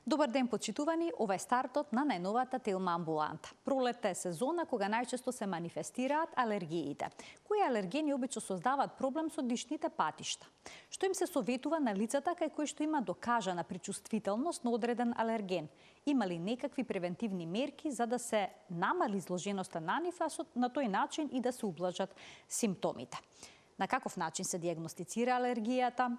Добар ден, почитувани, ова е стартот на најновата Телма амбуланта. Пролетта е сезона кога најчесто се манифестираат алергиите. Кои алергени обично создаваат проблем со дишните патишта? Што им се советува на лицата кај кои што има докажана причувствителност на одреден алерген? Има ли некакви превентивни мерки за да се намали изложеноста на нив, а на тој начин и да се ублажат симптомите? На каков начин се диагностицира алергијата?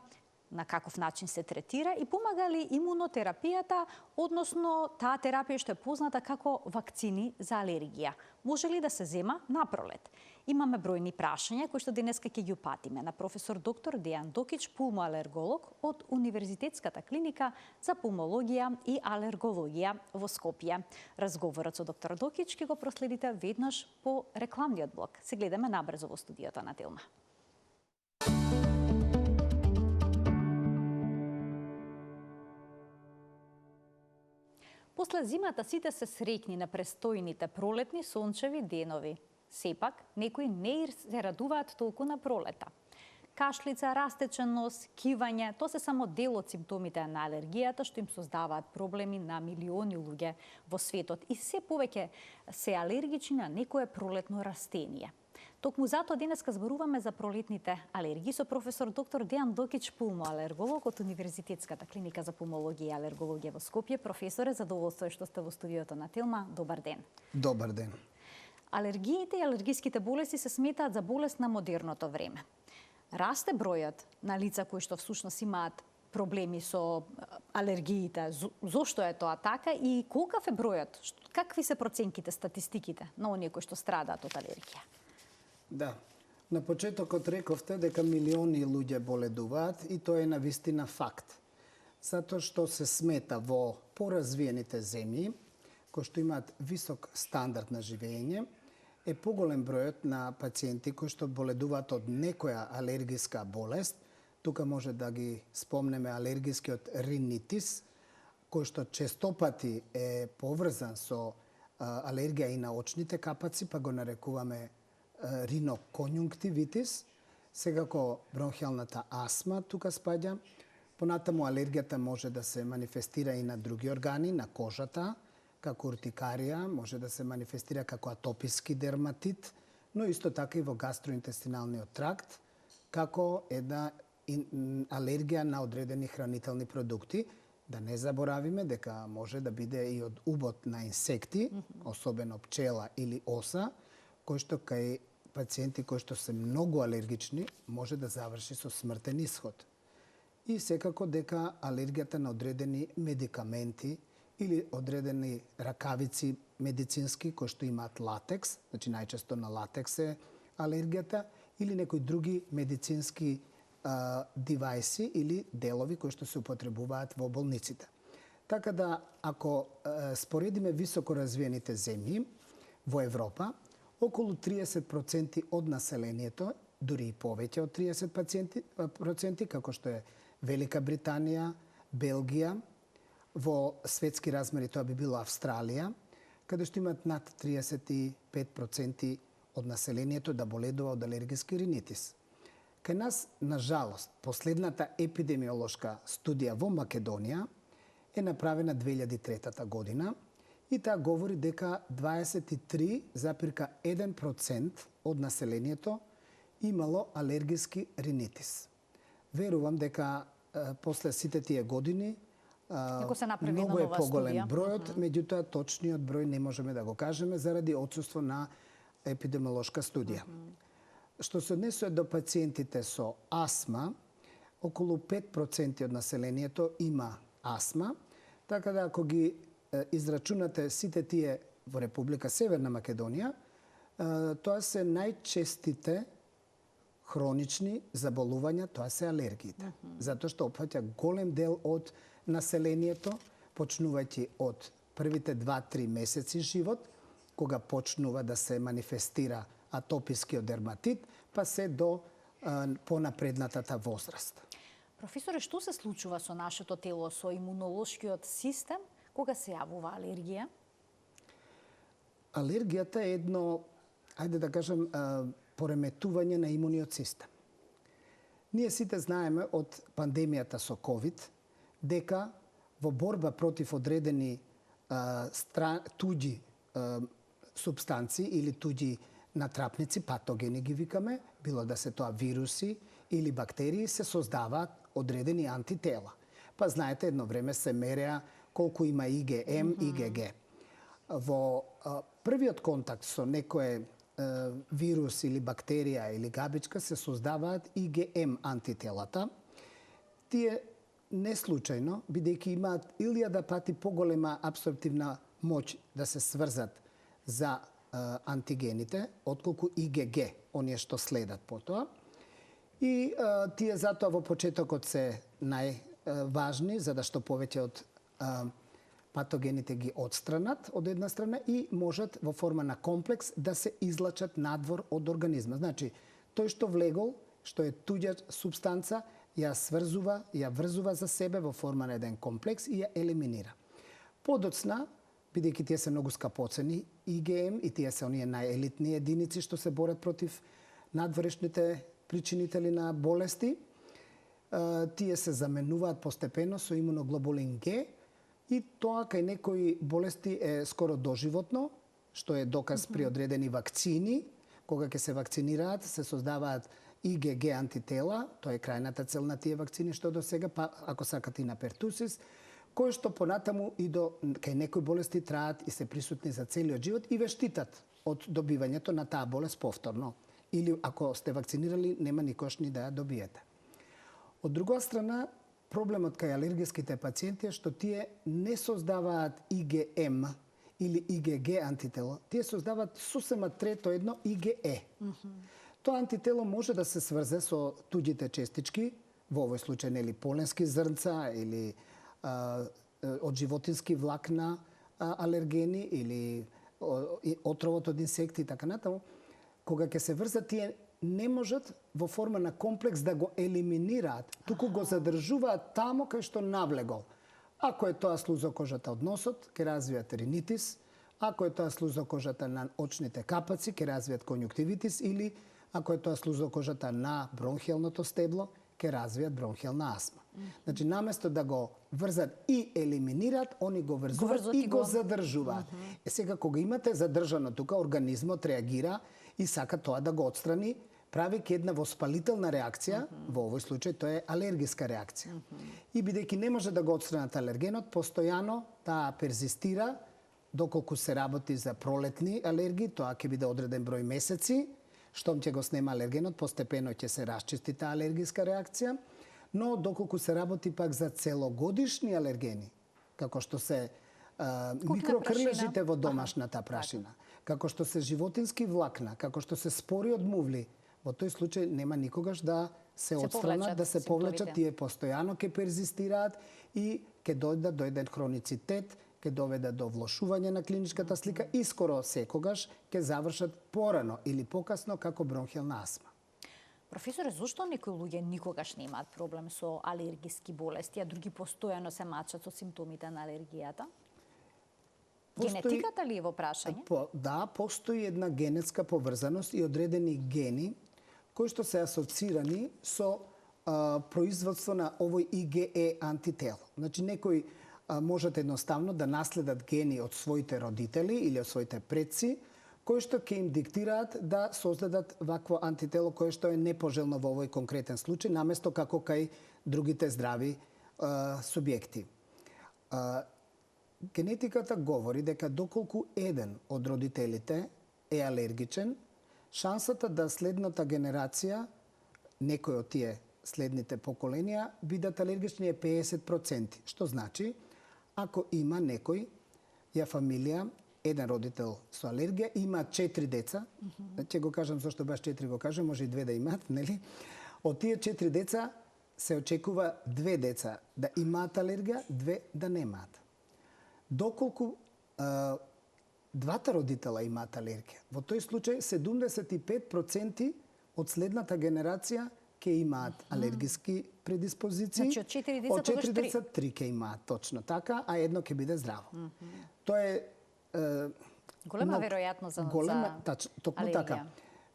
На каков начин се третира и помага ли имунотерапијата, односно таа терапија што е позната како вакцини за алергија? Може ли да се зема напролет? Имаме бројни прашања кои што денеска ќе ги упатиме на професор доктор Дејан Докич, пулмоалерголог од Универзитетската клиника за пулмологија и алергологија во Скопје. Разговорот со доктор Докич ќе го проследите веднаш по рекламниот блок. Се гледаме набрзо во студиото на Телма. После зимата сите се среќни на престојните пролетни сончеви денови. Сепак, некои не се радуваат толку на пролета. Кашлица, растечен нос, кивање, тоа се само дел од симптомите на алергијата што им создаваат проблеми на милиони луѓе во светот и се повеќе се алергични на некое пролетно растение. Токму затоа денеска зборуваме за пролетните алергии со професор доктор Дејан Докич, пулмоалерголог од Универзитетската клиника за пулмологија и алергологија во Скопје. Професоре, задоволство е што сте во студиото на Телма. Добар ден. Добар ден. Алергиите и алергиските болести се сметаат за болест на модерното време. Расте бројот на лица кои што всушност имаат проблеми со алергиите. Зошто е тоа така и колкав е бројот? Какви се проценките, статистиките на оние кои што страдаат од алергија? Да. На почетокот рековте дека милиони луѓе боледуваат и тоа е навистина факт. Затоа што се смета во поразвиените земји, кои што имаат висок стандард на живење, е поголем бројот на пациенти кои што боледуваат од некоја алергиска болест. Тука може да ги спомнеме алергискиот ринитис, кој што честопати е поврзан со алергија и на очните капаци, па го нарекуваме риноконјунктивитис, секако бронхијалната астма тука спаѓа. Понатаму алергијата може да се манифестира и на други органи, на кожата, како уртикарија, може да се манифестира како атописки дерматит, но исто така и во гастроинтестиналниот тракт, како една алергија на одредени хранителни продукти. Да не заборавиме дека може да биде и од убот на инсекти, особено пчела или оса, кој што кај пациенти кои што се многу алергични може да заврши со смртен исход. И секако дека алергијата на одредени медикаменти или одредени ракавици медицински кои што имаат латекс, значи најчесто на латекс е алергијата, или некои други медицински девајси или делови кои што се употребуваат во болниците. Така да, ако споредиме високо развиените земји во Европа, околу 30% од населението, дури и повеќе од 30%, како што е Велика Британија, Белгија, во светски размери тоа би било Австралија, каде што имат над 35% од населението да боледува од алергиски ринитис. Кај нас, на жалост, последната епидемиолошка студија во Македонија е направена 2003 година и таа говори дека 23,1% од населението имало алергиски ринитис. Верувам дека после сите тие години многу е поголем бројот, меѓутоа точниот број не можеме да го кажеме заради отсуство на епидемиолошка студија. Што се однесува до пациентите со астма, околу 5% од населението има астма, така да ако ги израчунате сите тие во Република Северна Македонија, тоа се најчестите хронични заболувања, тоа се алергиите. Затоа што опфаќа голем дел од населението, почнувајќи од првите 2-3 месеци живот, кога почнува да се манифестира атопискиот дерматит, па се до понапреднатата возраст. Професоре, што се случува со нашето тело, со имунолошкиот систем, кога се јавува алергија? Алергијата е едно, ајде да кажем, пореметување на имуниот систем. Ние сите знаеме од пандемијата со COVID дека во борба против одредени туѓи субстанции или туѓи натрапници, патогени ги викаме, било да се тоа вируси или бактерии, се создаваат одредени антитела. Па знаете, едно време се мереа колку има IgM, IgG. Во првиот контакт со некое вирус или бактерија или габичка се создаваат IgM антителата. Тие не случајно, бидејќи имаат 1000 пати поголема абсорптивна моќ да се сврзат за антигените, отколку IgG, оние што следат потоа. И тие затоа во почетокот се најважни, за да што повеќе од патогените ги отстранат од една страна и можат во форма на комплекс да се излачат надвор од организма. Значи, тој што влегол, што е туѓа субстанца, ја сврзува, ја врзува за себе во форма на еден комплекс и ја елиминира. Подоцна, бидејќи тие се многу скапоцени, IgM и тие се оние најелитни единици што се борат против надворешните причинители на болести, тие се заменуваат постепено со имуноглобулин Г и тоа кај некои болести е скоро доживотно, што е доказ при одредени вакцини. Кога ќе се вакцинираат, се создаваат IgG антитела, тоа е крајната цел на тие вакцини што до сега, па ако сакате и на пертусис, кои што понатаму и кај некои болести траат и се присутни за целиот живот и ве штитат од добивањето на таа болест повторно. Или ако сте вакцинирали, нема никош ни да ја добиете. Од друга страна, проблемот кај алергиските пациенти е што тие не создаваат IgM или IgG антитело, тие создаваат сосема трето едно IgE. Тоа антитело може да се сврзе со туѓите честички, во овој случај нели поленски зрнца или од животински влакна алергени или отровот од инсекти и така натаму. Кога ќе се врзат, тие не можат во форма на комплекс да го елиминираат, туку го задржуваат тамо кај што навлегол. Ако е тоа слузокожата од носот, ќе развијат ринитис, ако е тоа слузокожата на очните капаци, ќе развијат конјуктивитис, или ако е тоа слузокожата на бронхијалното стебло, ќе развијат бронхијална астма. Значи, наместо да го врзат и елиминираат, они го врзуваат и го задржуваат. Сега, кога имате задржано тука, организмот реагира и сака тоа да го отстрани, правејќи една воспалителна реакција, во овој случај тоа е алергиска реакција. И бидејќи не може да го отстранат алергенот, постојано таа перзистира, доколку се работи за пролетни алергии, тоа ќе биде одреден број месеци, штом ќе го снема алергенот, постепено ќе се расчисти таа алергиска реакција, но доколку се работи пак за целогодишни алергени, како што се микрокрлежите во домашната прашина, како што се животински влакна, како што се спори од мувли, во тој случај нема никогаш да се отстранат, да се повлечат, тие постојано ќе перзистираат и ќе дојдат до еден хроницитет, ќе доведе до влошување на клиничката слика и скоро секогаш ќе завршат порано или покасно како бронхијална астма. Професоре, зошто некои луѓе никогаш не имаат проблем со алергиски болести, а други постојано се мачат со симптомите на алергијата? Генетиката ли е во прашање? Да, постои една генетска поврзаност и одредени гени кои што се асоцирани со производство на овој IgE антител. Значи, некои можат едноставно да наследат гени од своите родители или од своите предци, кои што ќе им диктираат да создадат вакво антитело кое што е непожелно во овој конкретен случај, наместо како кај другите здрави субјекти. Генетиката говори дека доколку еден од родителите е алергичен, шансата да следната генерација, некој од тие следните поколенија, бидат алергични е 50%. Што значи, ако има некој фамилија, еден родител со алергија, има 4 деца, ќе го кажам зашто баш 4 го кажам, може и 2 да имаат, нели? Од тие 4 деца се очекува 2 деца да имаат алергија, 2 да немаат. Доколку двата родитела имаат алергија, во тој случај 75% од следната генерација ќе имаат алергиски предиспозиции. Значи, од 4 деца, 3 ќе имаат, точно така, а едно ќе биде здраво. Тоа е голема веројатност за токму така.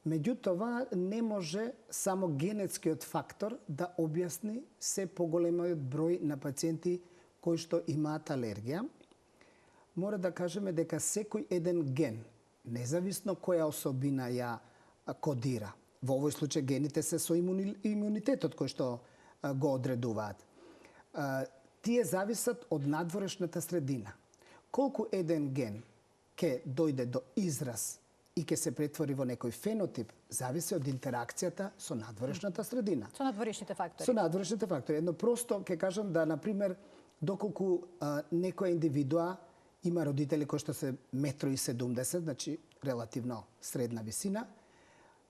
Меѓутоа, не може само генетскиот фактор да објасни се поголемиот број на пациенти кои што имаат алергија, мора да кажеме дека секој еден ген, независно која особина ја кодира, во овој случај гените се со имунитетот кој што го одредуваат, тие зависат од надворешната средина. Колку еден ген ќе дојде до израз и ќе се претвори во некој фенотип, зависи од интеракцијата со надворешната средина. Со надворешните фактори. Со надворешните фактори. Едно просто ќе кажам да, например, доколку некоја индивидуа има родители кои што се 1,70 м, значи релативно средна висина,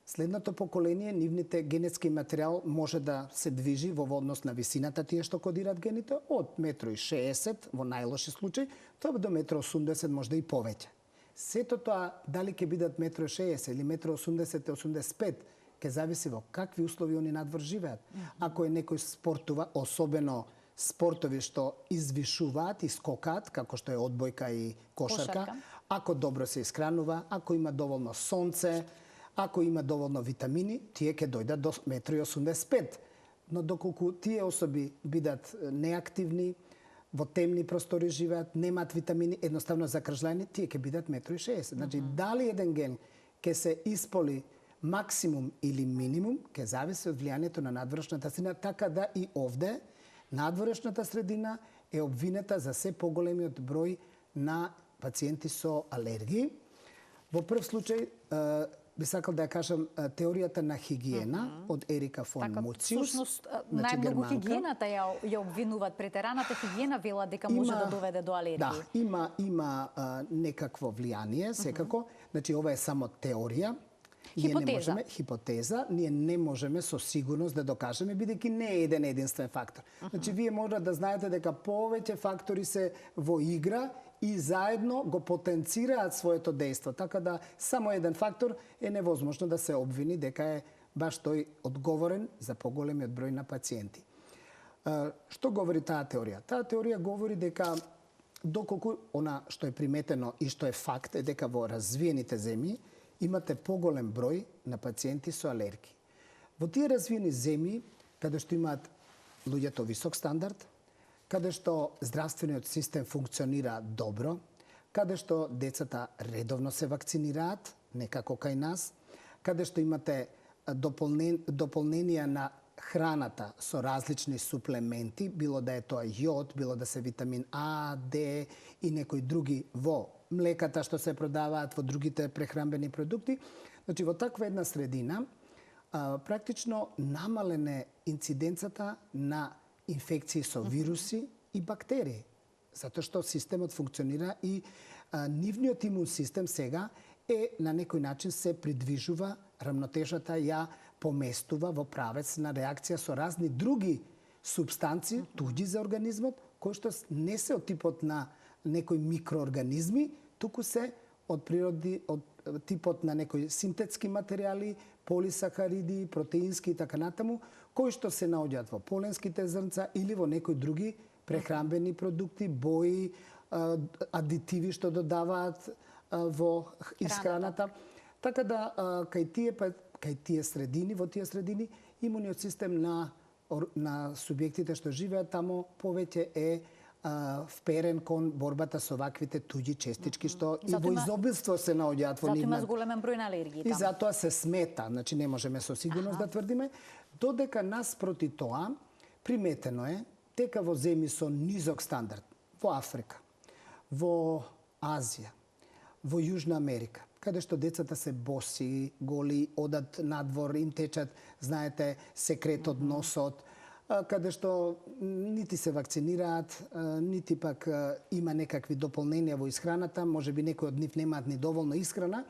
следното поколение, нивните генетски материјал може да се движи во однос на висината тие што кодираат гените од 1,60 м во најлоши случај, тоа до 1,80 м, може да и повеќе. Сето тоа, дали ќе бидат 1,60 м или 1,80-85 м, ќе зависи во какви услови они надвор живеат. Ако е некој спортува, особено спортови што извишуваат и скокаат, како што е одбојка и кошарка, ако добро се исхранува, ако има доволно сонце, ако има доволно витамини, тие ќе дојдат до 1,85 м. Но доколку тие особи бидат неактивни, во темни простори живеат, немаат витамини, едноставно закржлени, тие ќе бидат 1,60 м. Значи, дали еден ген ќе се исполи максимум или минимум, ќе зависи од влијанието на надворешната средина, така да и овде надворешната средина е обвинета за се поголемиот број на пациенти со алергии. Во прв случај, би сакал да ја кажам теоријата на хигиена од Ерика фон Муциус. Всушност, најмногу хигиената ја обвинуваат, претераната хигиена вела дека може да доведе до алергии. Да, има некакво влијание, секако. Значи, ова е само теорија. Хипотеза. Ние не можеме со сигурност да докажеме, бидејќи не е еден единствен фактор. Значи, вие може да знаете дека повеќе фактори се во игра и заедно го потенцираат своето дејство. Така да само еден фактор е невозможно да се обвини дека е баш тој одговорен за поголемиот број на пациенти. Што говори таа теорија? Таа теорија говори дека доколку она што е приметено и што е факт е дека во развиените земји имате поголем број на пациенти со алергии. Во тие развиени земји, каде што имаат луѓето висок стандард, каде што здравствениот систем функционира добро, каде што децата редовно се вакцинираат, не како кај нас, каде што имате дополненија на храната со различни суплементи, било да е тоа јод, било да се витамин А, Д и некои други во млеката што се продаваат, во другите прехранбени продукти. Значи, во таква една средина, практично намалене инциденцата на инфекции со вируси и бактерии. Затоа што системот функционира и нивниот имун систем сега е на некој начин се придвижува, рамнотежата ја поместува во правец на реакција со разни други субстанции, туѓи за организмот, кои што не се од типот на некои микроорганизми, туку се од типот на некои синтетски материјали, полисахариди, протеински и така натаму, кои што се наоѓаат во поленските зрнца или во некои други прехранбени продукти, бои, адитиви што додаваат во исхраната. Така да кај тие средини, во тие средини, имуниот систем на субјектите што живеат тамо повеќе е вперен кон борбата со ваквите туѓи честички што и во изобилство се наоѓаат во нивна. Затоа има зголемен број на алергии таму. И затоа се смета, значи не можеме со сигурност да тврдиме, додека наспроти тоа приметено е дека во земји со низок стандард, во Африка, во Азија, во Јужна Америка, каде што децата се боси, голи, одат надвор, им течат, знаете, секрет од носот, каде што нити се вакцинираат, нити пак има некакви дополненија во исхраната, може би некои од нив немаат ни доволно исхрана.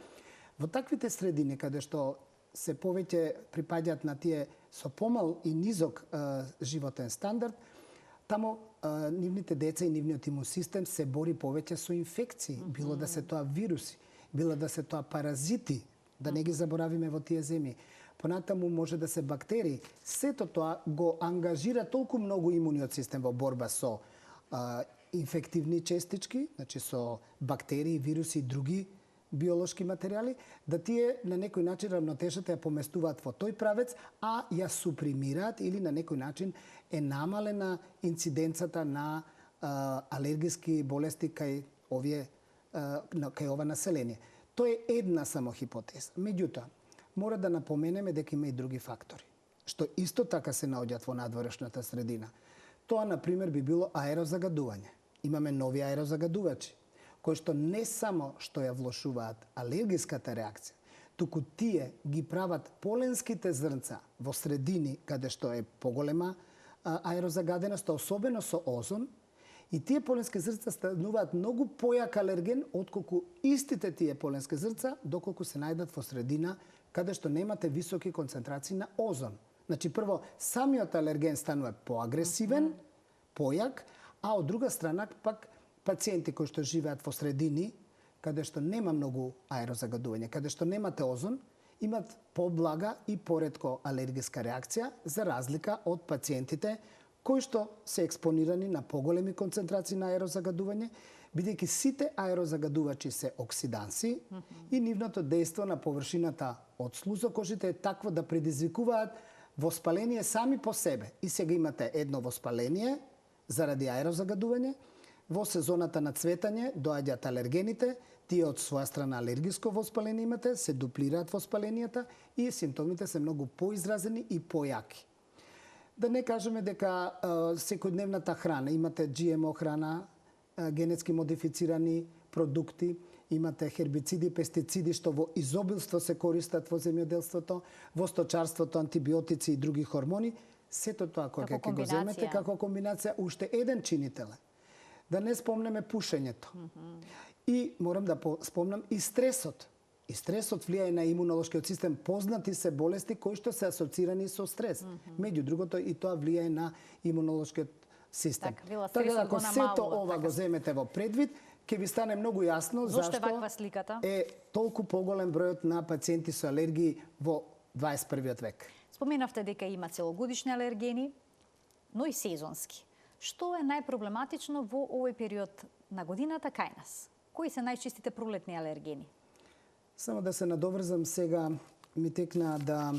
Во таквите средини, каде што се повеќе припаѓаат на тие со помал и низок животен стандард, тамо нивните деца и нивниот имун систем се бори повеќе со инфекции, било да се тоа вируси, било да се тоа паразити, да не ги заборавиме во тие земји. Понатаму може да се бактерии. Сето тоа го ангажира толку многу имуниот систем во борба со инфективни честички, значи со бактерии, вируси и други биолошки материјали, да тие на некој начин рамнотежата ја поместуваат во тој правец, а ја супримираат или на некој начин е намалена инциденцата на алергиски болести кај ова население. Тоа е една само хипотеза. Меѓутоа, мора да напоменеме дека има и други фактори, што исто така се наоѓаат во надворешната средина. Тоа, например, би било аерозагадување. Имаме нови аерозагадувачи, кои што не само што ја влошуваат алергиската реакција, туку тие ги прават поленските зрнца во средини каде што е поголема аерозагаденост, особено со озон, и тие поленски зрнца стануваат многу појак алерген отколку истите тие поленски зрнца доколку се најдат во средина каде што немате високи концентрации на озон. Значи, прво, самиот алерген станува поагресивен, појак, а од друга страна пак пациенти кои што живеат во средини каде што нема многу аерозагадување, каде што немате озон, имат поблага и поретко алергиска реакција, за разлика од пациентите кои што се експонирани на поголеми концентрации на аерозагадување, бидејќи сите аерозагадувачи се оксиданси и нивното дејство на површината од слузокожите е такво да предизвикуваат воспаление сами по себе. И сега имате едно воспаление заради аерозагадување, во сезоната на цветање доаѓаат алергените, тие од своја страна алергиско воспаление имате, се дуплираат воспаленијата и симптомите се многу поизразени и појаки. Да не кажеме дека секојдневната храна, имате GMO храна, генетски модифицирани продукти, имате хербициди, пестициди што во изобилство се користат во земјоделството, во сточарството, антибиотици и други хормони, сето тоа кога ќе го земете како комбинација, уште еден чинител. Да не спомнеме пушењето. И морам да спомнам и стресот. И стресот влијае на имунолошкиот систем. Познати се болести кои што се асоцирани со стрес. Меѓу другото и тоа влијае на имунолошкиот систем. Така да ако сето ова го земете во предвид, ќе ви стане многу јасно зашто е толку поголем бројот на пациенти со алергии во 21 век. Споменавте дека има целогодишни алергени, но и сезонски. Што е најпроблематично во овој период на годината кај нас? Кои се најчистите пролетни алергени? Само да се надоврзам сега, ми текна да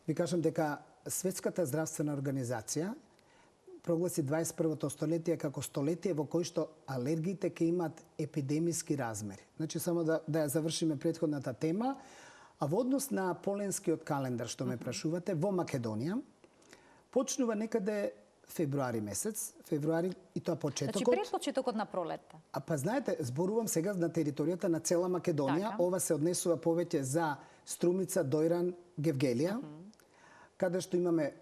ви кажам дека Светската здравствена организација прогласи 21-то столетие како столетие во кој што алергиите ќе имат епидемиски размери. Значи, само да ја завршиме претходната тема, а во однос на поленскиот календар што ме прашувате, во Македонија почнува некаде февруари месец, февруари и тоа почетокот. Значи пред почетокот на пролетта. А па знаете, зборувам сега на територијата на цела Македонија, Така. Ова се однесува повеќе за Струмица, Дојран, Гевгелија, каде што имаме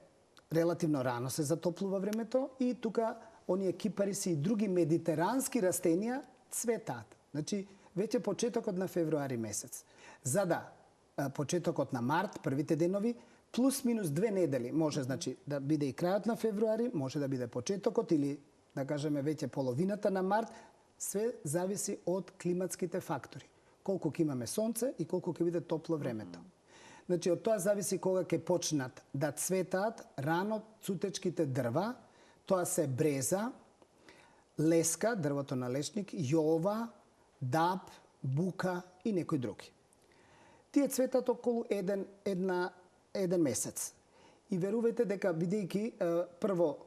релативно рано се затоплува времето и тука оние кипариси и други медитерански растенија цветаат. Значи, веќе почетокот на февруари месец. За да почетокот на март, првите денови, плюс минус 2 недели може, значи, да биде и крајот на февруари, може да биде почетокот или, да кажеме, веќе половината на март, све зависи од климатските фактори. Колку ќе имаме сонце и колку ќе биде топло времето. Значи, од тоа зависи кога ќе почнат да цветаат рано цутечките дрва, тоа се бреза, леска, дрвото на лешник, јова, даб, бука и некои други. Тие цветат околу еден месец. И верувајте дека бидејќи прво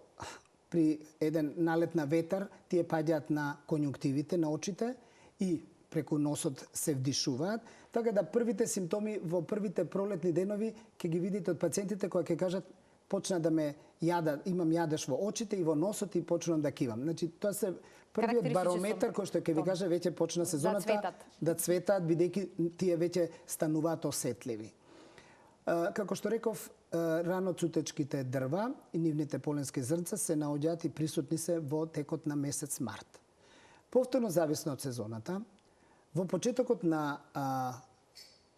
при еден налет на ветар тие паѓаат на конјунктивите на очите и преку носот се вдишуваат, така да првите симптоми во првите пролетни денови ќе ги видите од пациентите кои ќе кажат почна да ме јада, имам јадеш во очите и во носот и почнувам да кивам. Значи тоа се првиот барометар кој што ќе ви каже веќе почна сезоната да цветаат бидејќи тие веќе стануваат осетливи. Како што реков, рано цутечките дрва и нивните поленски зрнца се наоѓаат и присутни се во текот на месец март. Повторно зависно од сезоната, во почетокот на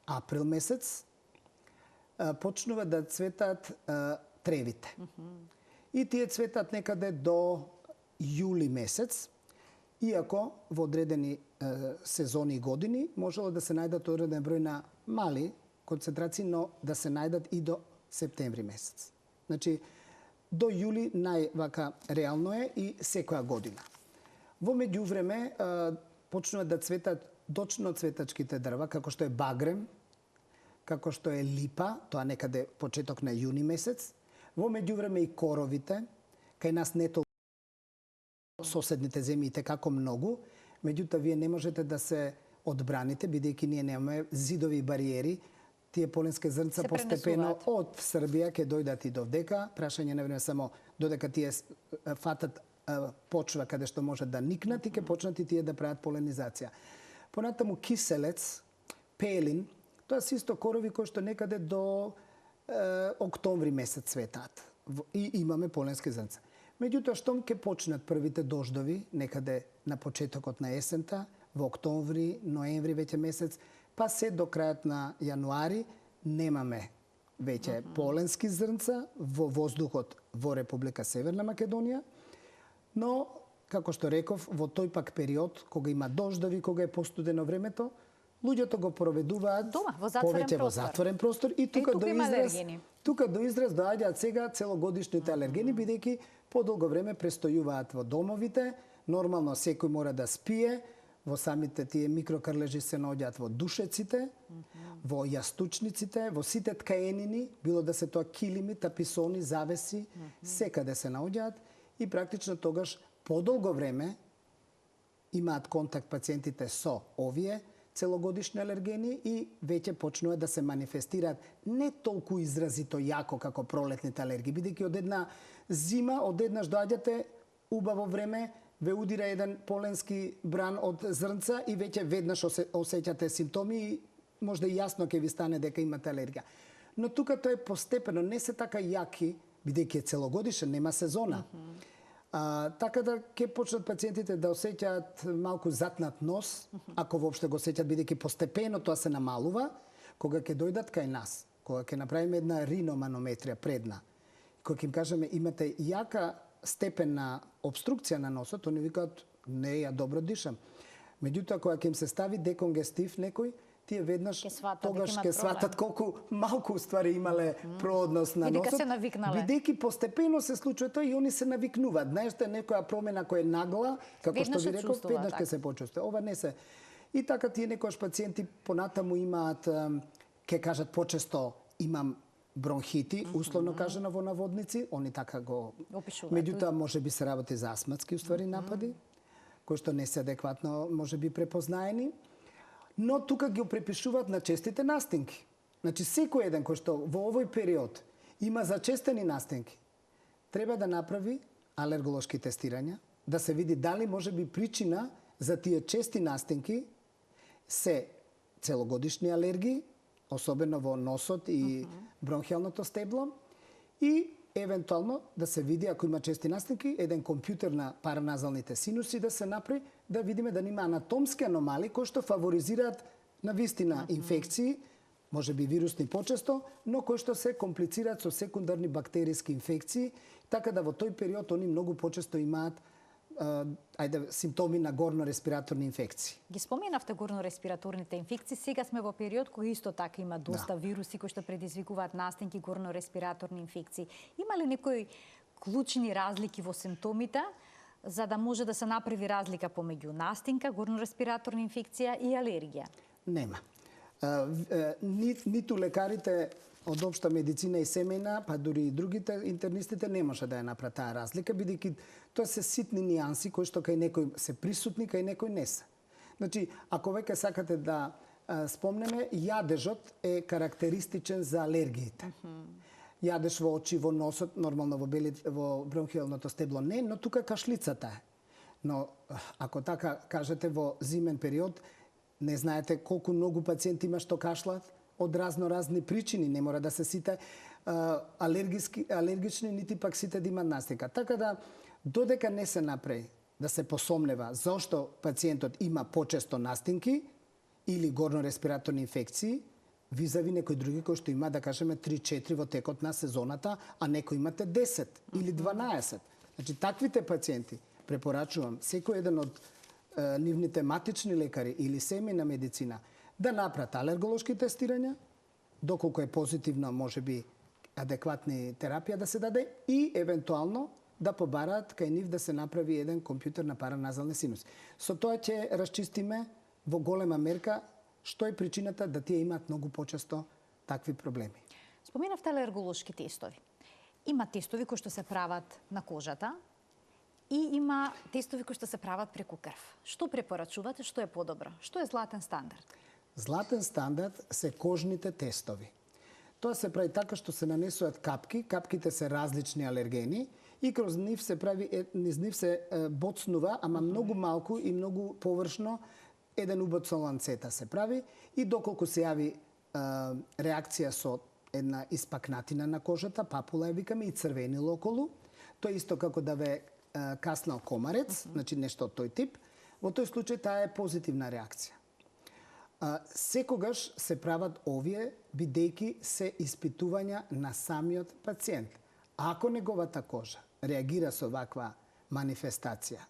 април месец почнува да цветат тревите. И тие цветат некаде до јули месец, иако во одредени сезони и години можело да се најдат одреден број на мали концентрации, но да се најдат и до септември месец. Значи, до јули највака реално е и секоја година. Во меѓувреме почнуваат да цветат дочно цветачките дрва, како што е багрем, како што е липа, тоа некаде почеток на јуни месец. Во меѓувреме и коровите, кај нас не толку соседните земји како многу, меѓутоа вие не можете да се одбраните, бидејќи ние немаме зидови и бариери. Тие поленски зрнца постепено од Србија ќе дојдат и довдека. Прашање на време само додека тие фатат почва каде што може да никнат и ќе почнат и тие да прават поленизација. Понатаму киселец, пелин, тоа се исто корови кои што некаде до октомври месец цветаат. И имаме поленски зрнца. Меѓутоа, штом ќе почнат првите дождови, некаде на почетокот на есента, во октомври, ноември веќе месец, па се до крајот на јануари, немаме веќе поленски зрнца во воздухот во Република Северна Македонија, но, како што реков, во тој пак период, кога има дождови, кога е постудено времето, луѓето го проведуваат повеќе во затворен простор и тука до израз доаѓаат сега целогодишните алергени, бидејќи подолго време престојуваат во домовите, нормално секој мора да спие, во самите тие микрокрлежи се наоѓаат во душеците, во јастучниците, во сите ткаенини, било да се тоа килими, таписони, завеси, секаде се наоѓаат и практично тогаш подолго време имаат контакт пациентите со овие целогодишни алергени и веќе почнуваат да се манифестираат не толку изразито јако како пролетните алергии, бидејќи од една зима одеднаш доаѓате убаво време, ве удира еден поленски бран од зрнца и веќе веднаш осеќате симптоми и можда и јасно ќе ви стане дека имате алергија. Но тука тоа е постепено, не се така јаки, бидејќи е целогодишен, нема сезона. Така да ќе почнат пациентите да осеќаат малку затнат нос, ако воопште го осеќаат, бидејќи постепено тоа се намалува, кога ќе дојдат кај нас, кога ќе направиме една риноманометрија предна, кога ќе им кажеме имате јака степен на обструкција на носот, они викаат не, ја добро дишам. Меѓутоа, кога ќе им се стави деконгестив некој, тие веднаш тогаш ќе сватат колку малку уствари имале проодност на носот. Бидејќи постепено се случува тоа и они се навикнуваат. Знаеш, некоја промена која е нагла, како што ви реков, веднаш ќе се почувствува. Ова не се. И така тие некојаш пациенти понатаму имаат, ќе кажат почесто имам бронхити, условно кажано во наводници, они така го опишуваат. Меѓутоа можеби се работи за астматски уствари напади, кои што не се адекватно можеби препознаени. Но тука ги препишуваат на честите настинки. Значи, секој еден кој што во овој период има зачестени настинки, треба да направи алерголошки тестирања, да се види дали може би причина за тие чести настинки се целогодишни алергии, особено во носот и бронхијалното стебло, и евентуално да се види, ако има чести настинки, еден компјутер на параназалните синуси да се направи, да видиме да нема анатомски аномалии кои што фаворизираат на вистина инфекции, може би вирусни почесто, но кои што се комплицираат со секундарни бактериски инфекции, така да во тој период они многу почесто имаат симптоми на горно-респираторни инфекции. Ги споменавте горно-респираторните инфекции, сега сме во период кој исто така има доста вируси кои што предизвикуваат настинки горно-респираторни инфекции. Има ли некои клучни разлики во симптомите за да може да се направи разлика помеѓу настинка, горно-респираторна инфекција и алергија? Нема. Ниту лекарите од општа медицина и семејна, па дури и другите интернистите не може да ја направат таа разлика, бидејќи тоа се ситни нијанси кои што кај некој се присутни, кај некој не се. Значи, ако веќе сакате да спомнеме, јадежот е карактеристичен за алергиите. Јадеш во очи, во носот, нормално во бронхијалното стебло не, но тука кашлицата е. Но ако така кажете во зимен период, не знаете колку многу пациенти има што кашлат од разни причини, не мора да се сите алергични, нити пак сите да имат настинка. Така да, додека не се направи да се посомнева зошто пациентот има почесто настинки или горно-респираторни инфекции, визави некои други кои што има, да кажеме, 3-4 во текот на сезоната, а некои имате 10 или 12. Значи, таквите пациенти, препорачувам, секој еден од нивните матични лекари или семејна медицина да направат алерголошки тестирања, доколку е позитивно, може би адекватни терапија да се даде и евентуално да побараат кај нив да се направи еден компјутер на параназални синуси. Со тоа ќе расчистиме во голема мерка што е причината да тие имаат многу почесто такви проблеми. Споменавте алерголошки тестови. Има тестови кои што се прават на кожата И има тестови кои што се прават преку крв. Што препорачувате, што е подобро? Што е златен стандард? Златен стандард се кожните тестови. Тоа се прави така што се нанесуваат капки, капките се различни алергени и кроз нив се прави, низ нив се боцнува, ама многу малку и многу површно еден убод со ланцета се прави и доколку се јави реакција со една испакнатина на кожата, папула ја викаме, и црвенило околу, тоа исто како да ве каснал комарец, значи нешто од тој тип, во тој случај таа е позитивна реакција. Секогаш се прават овие, бидејќи се испитувања на самиот пациент. Ако неговата кожа реагира со ваква манифестација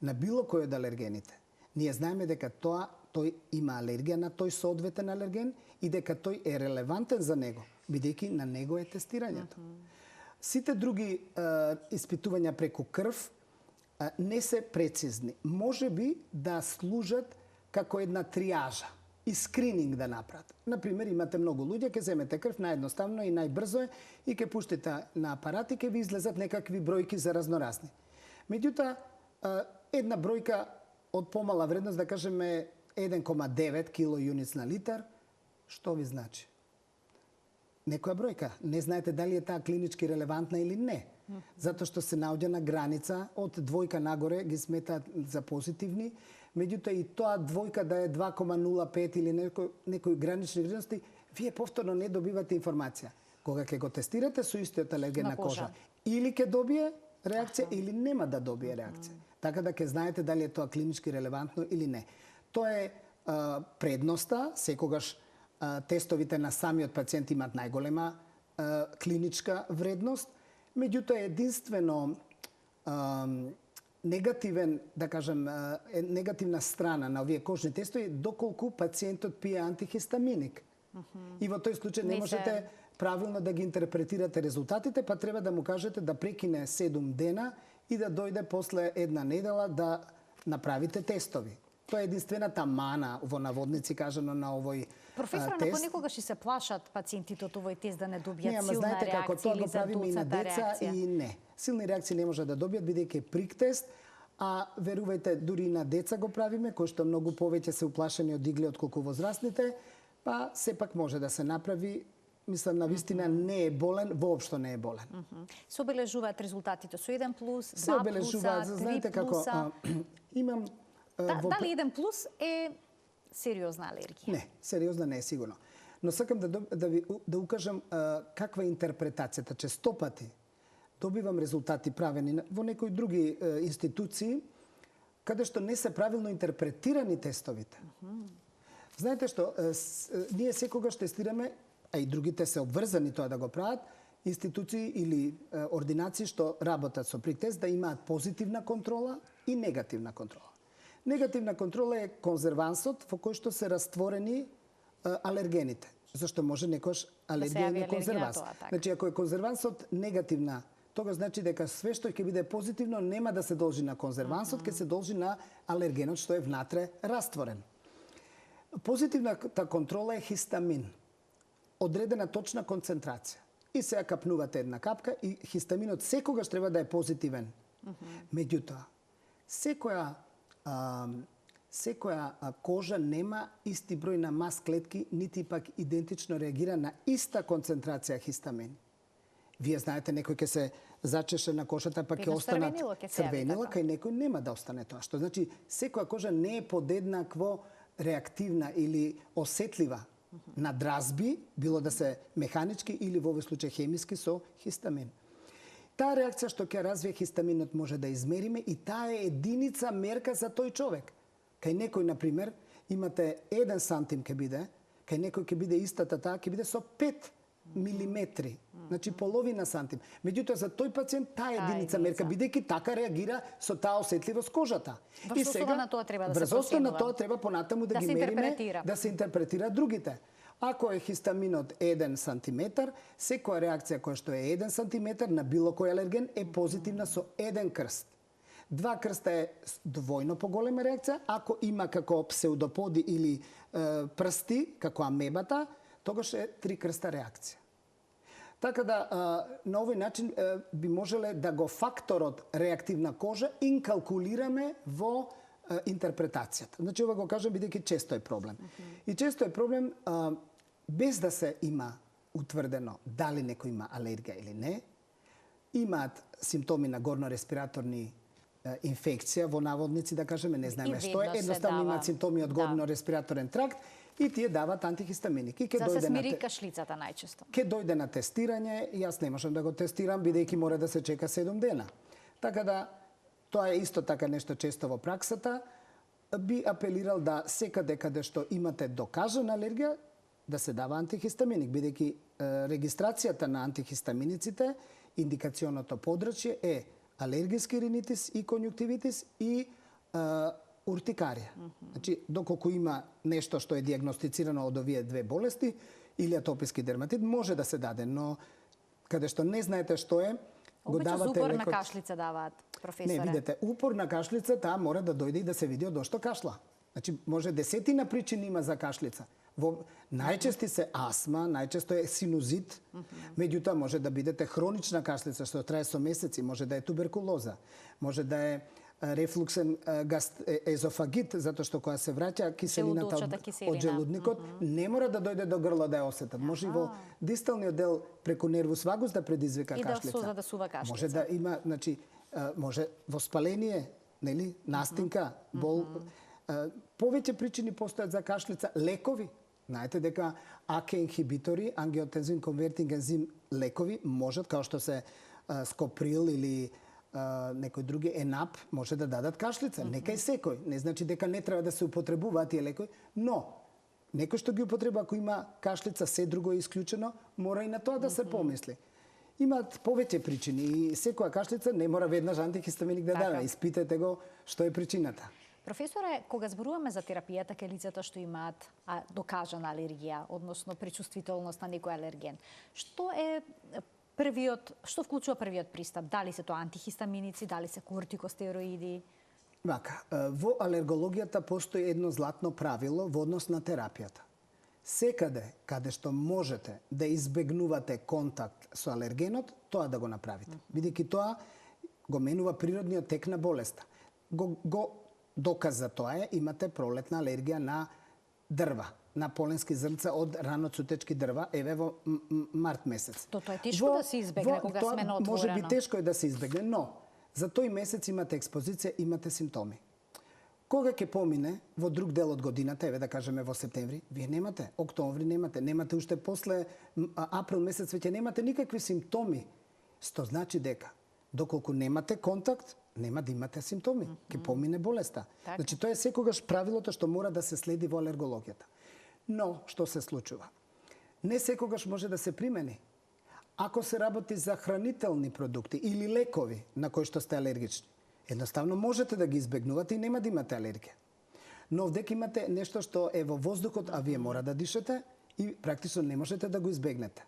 на било кој од алергените, ние знаеме дека тој има алергија на тој соодветен алерген и дека тој е релевантен за него, бидејќи на него е тестирањето. Сите други испитувања преку крв не се прецизни. Може би да служат како една триажа и скрининг да направат. Например, имате многу луѓе, ќе земете крв наједноставно и најбрзо е и ќе пуштите на апарат и ќе ви излезат некакви бројки за разноразни. Меѓутоа, една бројка од помала вредност, да кажеме 1,9 килојуниц на литар, што ви значи? Некоја бројка. Не знаете дали е таа клинички релевантна или не. Затоа што се наоѓа на граница од двојка нагоре, ги сметаат за позитивни, меѓутоа и тоа двојка да е 2,05 или некои гранични вредности, вие повторно не добивате информација. Кога ќе го тестирате со истиот алерген на кожа, или ќе добие реакција или нема да добие реакција. Така да ќе знаете дали е тоа клинички релевантно или не. Тоа е предноста, секогаш тестовите на самиот пациент имаат најголема клиничка вредност, меѓутоа единствено негативен, да кажем, негативна страна на овие кожни тестови доколку пациентот пие антихистаминик. И во тој случај не можете правилно да ги интерпретирате резултатите, па треба да му кажете да прекине 7 дена и да дојде после една недела да направите тестови. Тоа е единствената мана во наводници кажано на овој Професор, тест. понекогаш и се плашат пациентите од овој тест да не добијат ама силна знаете како реакција тоа или го правиме и на задуцата деца реакција. и не. Силни реакции не може да добијат бидејќи е прик тест, а верувајте дури и на деца го правиме, кои што многу повеќе се уплашени од игли отколку возрастните, па сепак може да се направи. Мислам, на вистина не е болен, воопшто не е болен. Се обележуваат резултатите со 1+, 2+, Се обележуваат, знаете како имам дали 1+ е сериозна алергија? Не, сериозна не е сигурно. Но сакам да укажам каква е интерпретацијата. Често пати добивам резултати правени во некои други институции, каде што не се правилно интерпретирани тестовите. Знаете што, ние секогаш тестираме, а и другите се обврзани тоа да го прават, институции или ординации што работат со прик тест да имаат позитивна контрола и негативна контрола. Негативна контрола е конзервансот во кој што се растворени алергените. Зашто може некош алергија на конзерванс. Значи, ако е конзервансот негативна, тога значи дека све што ќе биде позитивно нема да се должи на конзервансот, ќе се должи на алергенот што е внатре растворен. Позитивната контрола е хистамин. Одредена точна концентрација. И сега капнувате една капка и хистаминот секогаш треба да е позитивен. Меѓутоа, секоја кожа нема исти број на мас клетки, нити пак идентично реагира на иста концентрација хистамин. Вие знаете, некој ќе се зачеше на кожата, па ќе останат црвенила, кај некој нема да остане тоа. Што значи, секоја кожа не е подеднакво реактивна или осетлива на дразби, било да се механички или во овој случај хемиски со хистамин. Таа реакција што ќе развие хистаминот може да измериме и таа е единица мерка за тој човек. Кај некој, например, имате 1 сантим ќе биде, кај некој ќе биде истата таа, ќе биде со 5 милиметри, значи половина сантим. Меѓутоа за тој пациент таа единица мерка, бидејќи така реагира со таа осетливост кожата. И сега на тоа треба да се врз на тоа треба понатаму да ги мериме, да се интерпретира другите. Ако е хистаминот 1 сантиметар, секоја реакција која што е 1 сантиметар на било кој алерген е позитивна со 1 крст. 2 крста е двојно поголема реакција, ако има како псевдоподи или прсти, како амебата, тогаш е 3 крста реакција. Така да на овој начин би можеле да го факторот реактивна кожа инкалкулираме во интерпретацијата. Значи ова го кажам бидејќи често е проблем. И често е проблем без да се има утврдено дали некој има алергија или не, имаат симптоми на горно-респираторни инфекција во наводници, да кажеме, не знаеме што е, едноставно имаат симптоми од горно-респираторен тракт и тие даваат антихистаминики. За да се смири кашлицата најчесто. Ке дојде на тестирање, јас не можам да го тестирам бидејќи мора да се чека 7 дена. Така да тоа е исто така нешто често во праксата. Би апелирал да секаде каде што имате докажана алергија да се дава антихистаминик, бидејќи регистрацијата на антихистаминиците, индикационото подрачје е алергиски ринитис и конјуктивитис и уртикарија. Значи, доколку има нешто што е диагностицирано од овие две болести или атописки дерматит, може да се даде, но каде што не знаете што е, го давате лекот. Упорна кашлица даваат, професоре. Не, видете, упорна кашлица, таа мора да дојде и да се види од што кашла. Значи, може десетина причини има за кашлица. Најчести се астма, најчесто е синузит, меѓутоа може да бидете хронична кашлица што трае со месеци, може да е туберкулоза, може да е рефлуксен езофагит, затоа што кога се враќа киселината од желудникот, не мора да дојде до грло да ја осетат. Може и во дисталниот дел преку нервус вагус да предизвика кашлица. И да задесува кашлица. Може да има, значи, може воспаление, нели, настинка, бол. Повеќе причини постојат за кашлица. Лекови. Знаете дека АК инхибитори, ангиотензин конвертинг ензим лекови можат, као што се скоприл или некои други ЕНАП, може да дадат кашлица. Нека и секој. Не значи дека не треба да се употребуваат тие лекови, но некој што ги употреба, ако има кашлица, се друго е исклучено, мора и на тоа да се помисли. Имаат повеќе причини и секоја кашлица не мора веднаш антихистаминик да даде. Испитете го што е причината. Професоре, кога зборуваме за терапијата кај лицата што имаат докажана алергија, односно причувствителност на некој алерген, што вклучува првиот пристап? Дали се тоа антихистаминици, дали се кортикостероиди? Вака, во алергологијата постои едно златно правило во однос на терапијата. Секаде каде што можете да избегнувате контакт со алергенот, тоа да го направите. Бидејќи тоа го менува природниот тек на болеста. Доказ за тоа е, имате пролетна алергија на дрва, на поленски зрнца од раноцутечки дрва, еве во март месец. Тоа е тешко да се избегне кога сме на отворено. Може би тешко е да се избегне, но за тој месец имате експозиција, имате симптоми. Кога ќе помине во друг дел од годината, еве да кажеме во септември, вие немате, октомври немате уште после април месец веќе немате никакви симптоми. Што значи дека доколку немате контакт, нема да имате симптоми, ќе помине болеста. Значи тоа е секогаш правилото што мора да се следи во алергологијата. Но што се случува? Не секогаш може да се примени. Ако се работи за хранителни продукти или лекови на кои што сте алергични, едноставно можете да ги избегнувате и нема да имате алергија. Но овдека имате нешто што е во воздухот, а вие мора да дишате и практично не можете да го избегнете.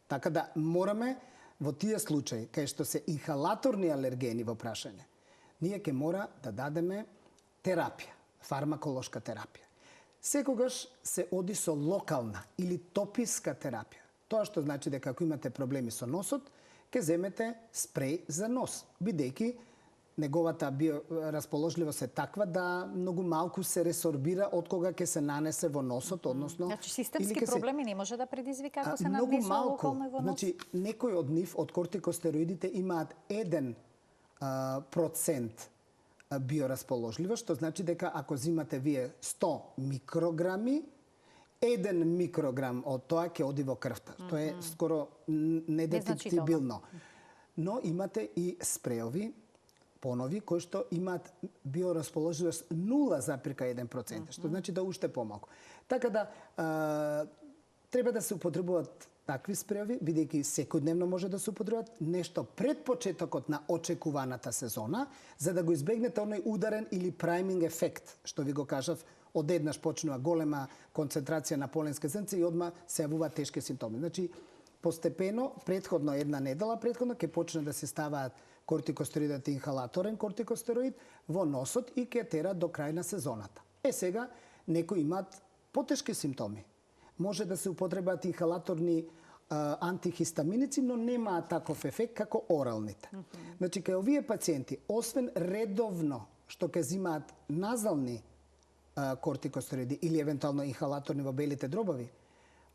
Така да мораме во тие случаи кај што се инхалаторни алергени во прашање, ние ќе мора да дадеме терапија, фармаколошка терапија. Секогаш се оди со локална или тописка терапија. Тоа што значи дека ако имате проблеми со носот, ќе земете спреј за нос, бидејќи неговата биорасположливост е таква да многу малку се ресорбира од кога ќе се нанесе во носот, односно... Значи, системски проблеми не може да предизвика ако се нанесе локално во нос? Значи, некои од нив, од кортикостероидите, имаат 1% биорасположливост, што значи дека ако зимате вие 100 микрограми, 1 микрограм од тоа ќе оди во крвта. Тоа е скоро недетектибилно. Но имате и спреови, понови, кои што имаат биорасположливост 0,1%, што значи да уште помалку. Така да, треба да се употребуваат такви спреови, бидејќи секојдневно може да се употребуваат нешто пред почетокот на очекуваната сезона, за да го избегнете оној ударен или прайминг ефект, што ви го кажав, одеднаш почнува голема концентрација на поленски зрнци и одма се јавуваат тешки симптоми. Значи, постепено, предходно една недела предходно, ќе почне да се ставаат кортикостероидот и инхалаторен кортикостероид во носот и ќе тера до крај на сезоната. Сега, некои имаат потешки симптоми. Може да се употребаат инхалаторни антихистаминици, но немаат таков ефект како оралните. Значи, кај овие пациенти, освен редовно што ќе земаат назални кортикостероиди или евентуално инхалаторни во белите дробови,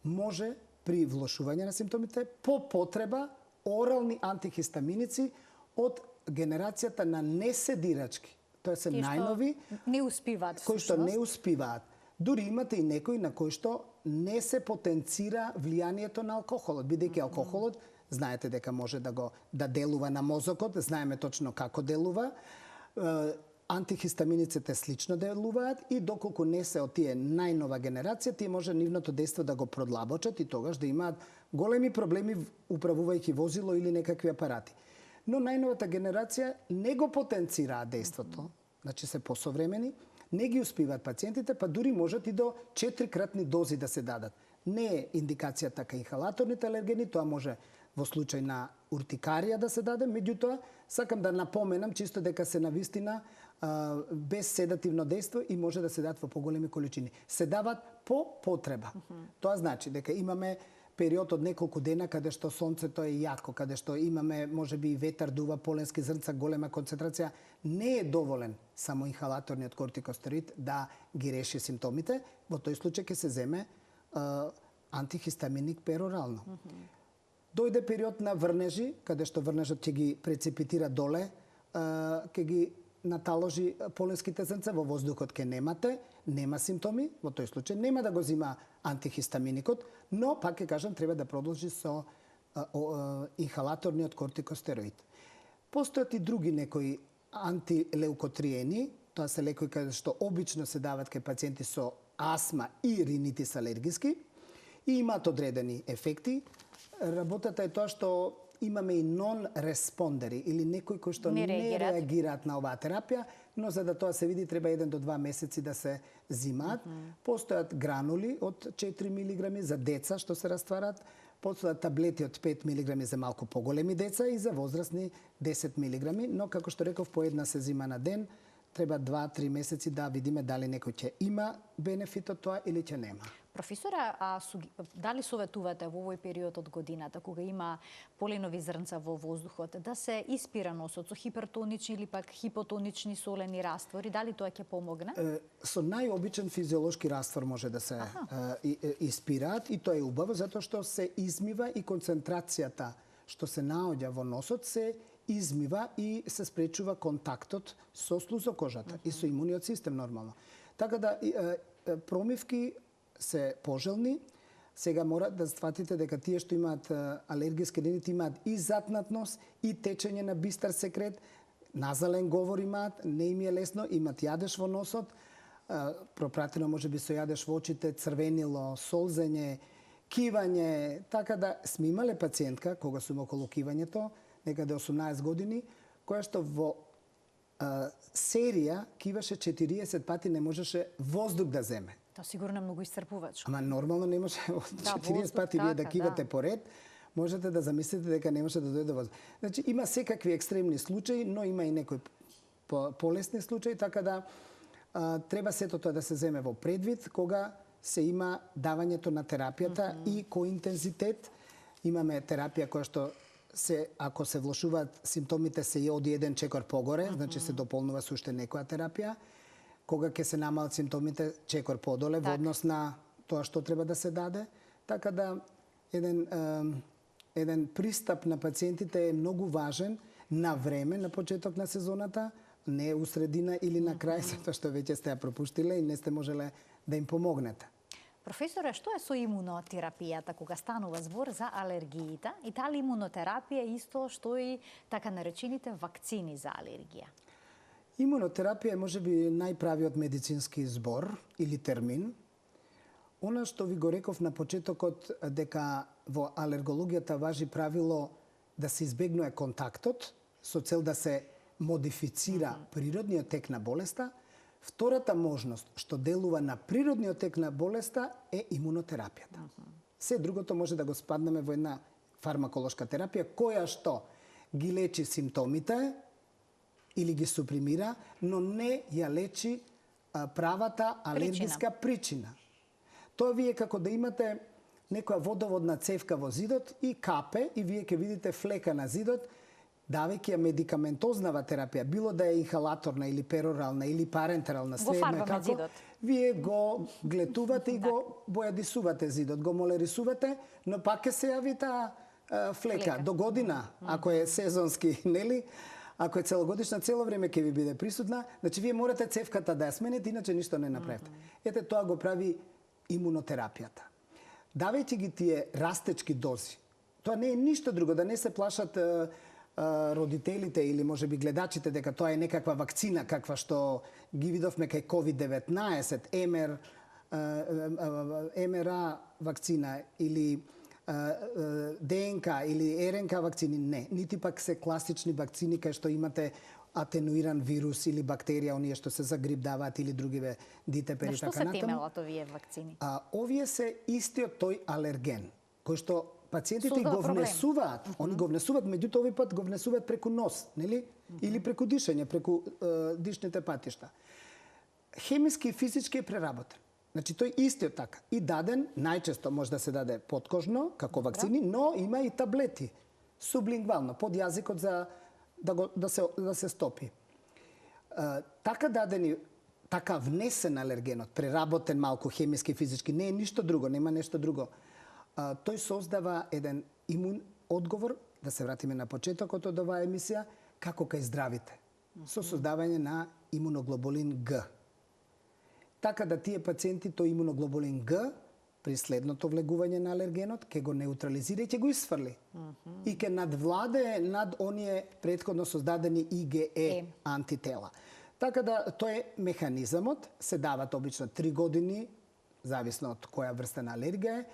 може при влошување на симптомите по потреба орални антихистаминици од генерацијата на неседирачки. Тоа се најнови не успиваат, кои што не успиваат. Дури имате и некои на кои што не се потенцира влијанието на алкохолот, бидејќи алкохолот знаете дека може да делува на мозокот, знаеме точно како делува. Антихистаминиците слично делуваат и доколку не се од тие најнова генерација, тие може нивното дејство да го продлабочат и тогаш да имаат големи проблеми управувајќи возило или некакви апарати. Но најновата генерација не го потенцираат дејството, значи се посовремени, не ги успиваат пациентите, па дури можат и до 4-кратни дози да се дадат. Не е индикацијата кај инхалаторните алергени, тоа може во случај на уртикарија да се даде, меѓутоа сакам да напоменам чисто дека се навистина без седативно дејство и може да се дадат во поголеми количини. Се дават по потреба. Тоа значи дека имаме период од неколку дена каде што сонцето е јако, каде што имаме можеби и ветар дува, поленски зрнца, голема концентрација, не е доволен само инхалаторниот кортикостероид да ги реши симптомите, во тој случај ќе се земе антихистаминик перорално. Дојде период на врнежи, каде што врнежот ќе ги прецепитира доле, ќе ги наталожи поленските зрнца, во воздухот ќе немате, нема симптоми, во тој случај нема да го зима антихистаминикот, но пак ќе кажам треба да продолжи со инхалаторниот кортикостероид. Постојат и други некои антилеукотриени, тоа се лекои каде што обично се дават кај пациенти со астма и ринитис алергиски и имаат одредени ефекти. Работата е тоа што имаме и нон-респондери или некои кои што не реагираат на оваа терапија, но за да тоа се види треба 1 до 2 месеци да се зимаат. Постојат гранули од 4 мг за деца што се растварат, постојат таблети од 5 мг за малку поголеми деца и за возрастни 10 мг, но како што реков по една се зима на ден, треба 2-3 месеци да видиме дали некој ќе има бенефит од тоа или ќе нема. Професоре, дали советувате во овој период од годината, кога има поленови зрнца во воздухот, да се испира носот со хипертонични или пак хипотонични солени раствори, дали тоа ќе помогне? Со најобичен физиолошки раствор може да се испираат и тоа е убаво затоа што се измива и концентрацијата што се наоѓа во носот се измива и се спречува контактот со слузокожата и со имуниот систем нормално. Така да промивки се пожелни. Сега мора да сватите дека тие што имаат алергиски ринит имаат и затнатност, и течење на бистар секрет, назален говор имаат, не им е лесно, имаат јадеж во носот, пропратено можеби со јадеж во очите, црвенило, солзење, кивање, така да сме имале пациентка, кога сум околу кивањето, некаде 18 години, која што во серија киваше 40 пати, не можеше воздух да земе. Тоа сигурно многу исцрпувачко. Ама нормално не може 40 пати вие да кивате поред, можете да замислите дека не може да дојде воздух. Значи има секакви екстремни случаи, но има и некои полесни случаи, така да треба сето тоа да се земе во предвид кога се има давањето на терапијата и кој интензитет. Имаме терапија која што ако се влошуваат симптомите се оди 1 чекор погоре, значи се дополнува со уште некоја терапија. Кога ќе се намалат симптомите, чекор подоле во однос на тоа што треба да се даде. Така да еден пристап на пациентите е многу важен на време, на почеток на сезоната, не у средина или на крај, затоа што веќе сте ја пропуштиле и не сте можеле да им помогнете. Професоре, што е со имунотерапијата кога станува збор за алергиите и дали имунотерапија е исто што и така наречените вакцини за алергија? Имунотерапија е можеби најправиот медицински збор или термин. Она што ви го реков на почетокот дека во алергологијата важи правило да се избегнува контактот со цел да се модифицира природниот тек на болеста. Втората можност што делува на природниот тек на болеста е имунотерапијата. Се другото може да го спаднеме во една фармаколошка терапија која што ги лечи симптомите или ги супримира, но не ја лечи правата алергиска причина. Тоа ви е како да имате некоја водоводна цевка во зидот и капе и вие ќе видите флека на зидот, давајќи ја медикаментознава терапија, било да е инхалаторна или перорална или парентерална, фарбаме како, зидот. Вие го глетувате и го бојадисувате зидот, го молерисувате, но пак ќе се јави таа флека до година, ако е сезонски, нели? Ако е целогодишна, цело време ќе ви биде присутна, значи вие морате цевката да ја смените, иначе ништо не направите. Ете, тоа го прави имунотерапијата. Давајќи ги тие растечки дози, тоа не е ништо друго, да не се плашат родителите или можеби гледачите дека тоа е некаква вакцина каква што ги видовме кај COVID-19, МРА вакцина или ДНК или РНК вакцини, не. Нити пак се класични вакцини кај што имате атенуиран вирус или бактерија, оние што се за грип даваат или другиве дитепери и така натаму. На што се темелат овие вакцини? Овие се истиот тој алерген, кој што пациентите го внесуваат. Они го внесуваат, меѓутоа овој пат го внесуваат преку нос, нели? Или преку дишење, преку дишните патишта. Хемиски и физички е преработен. Значи тој истиот така. И даден, најчесто може да се даде подкожно, како вакцини, но има и таблети, сублингвално, под јазикот за да се стопи. Така дадени, така внесен алергенот, преработен малку хемиски и физички, не е ништо друго, нема нешто друго. Тој создава еден имун одговор, да се вратиме на почетокот од оваа емисија, како кај здравите, со создавање на имуноглобулин Г. Така да тие пациенти тој имуноглобулин Г при следното влегување на алергенот ќе го неутрализира и ќе го исфрли. И ќе надвладее над оние претходно создадени IgE антитела. Така да тој е механизамот, се дават обично 3 години, зависно од која врста на алергија е,